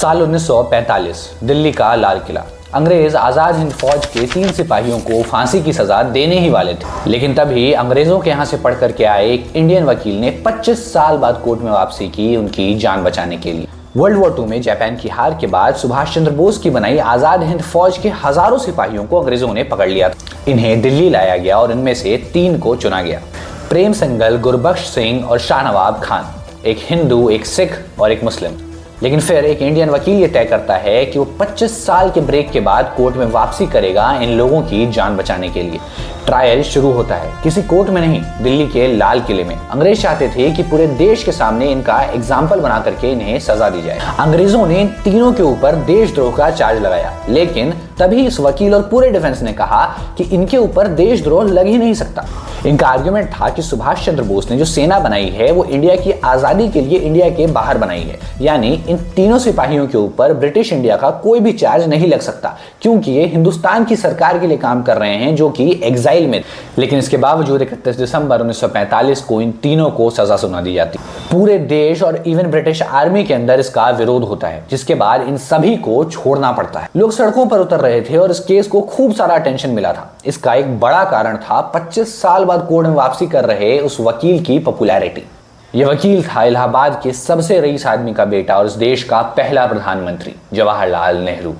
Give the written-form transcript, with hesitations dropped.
साल 1945 दिल्ली का लाल किला। अंग्रेज आजाद हिंद फौज के 3 सिपाहियों को फांसी की सजा देने ही वाले थे, लेकिन तभी अंग्रेजों के यहाँ से पढ़ करके आए एक इंडियन वकील ने 25 साल बाद कोर्ट में वापसी की उनकी जान बचाने के लिए। वर्ल्ड वॉर 2 में जापान की हार के बाद सुभाष चंद्र बोस की बनाई आजाद हिंद फौज के हजारों सिपाहियों को अंग्रेजों ने पकड़ लिया था। इन्हें दिल्ली लाया गया और इनमें से 3 को चुना गया, प्रेम सिंघल, गुरबख्श सिंह और शाहनवाब खान, एक हिंदू, एक सिख और एक मुस्लिम। लेकिन फिर एक इंडियन वकील ये तय करता है कि वो 25 साल के ब्रेक के बाद कोर्ट में वापसी करेगा इन लोगों की जान बचाने के लिए। ट्रायल शुरू होता है किसी कोर्ट में नहीं, दिल्ली के लाल किले में। अंग्रेज चाहते थे कि पूरे देश के सामने इनका एग्जाम्पल बना करके इन्हें सजा दी जाए। अंग्रेजों ने तीनों के ऊपर देशद्रोह का चार्ज लगाया, लेकिन तभी इस वकील और पूरे डिफेंस ने कहा कि इनके ऊपर देशद्रोह लग ही नहीं सकता। इनका आर्गुमेंट था कि सुभाष चंद्र बोस ने जो सेना बनाई है वो इंडिया की आजादी के लिए इंडिया के बाहर बनाई है, यानी इन तीनों सिपाहियों के ऊपर ब्रिटिश इंडिया का कोई भी चार्ज नहीं लग सकता, क्योंकि ये हिंदुस्तान की सरकार के लिए काम कर रहे हैं जो कि एग्जाइल में। लेकिन इसके बावजूद 31 दिसंबर 1945 को इन तीनों को सजा सुना दी जाती। पूरे देश और इवन ब्रिटिश आर्मी के अंदर इसका विरोध होता है, जिसके बाद इन सभी को छोड़ना पड़ता है। लोग सड़कों पर उतर रहे थे और इस केस को खूब सारा अटेंशन मिला था। इसका एक बड़ा कारण था 25 साल बाद कोर्ट में वापसी कर रहे उस वकील की पॉपुलैरिटी। यह वकील था इलाहाबाद के सबसे रईस आदमी का बेटा और इस देश का पहला प्रधानमंत्री, जवाहरलाल नेहरू।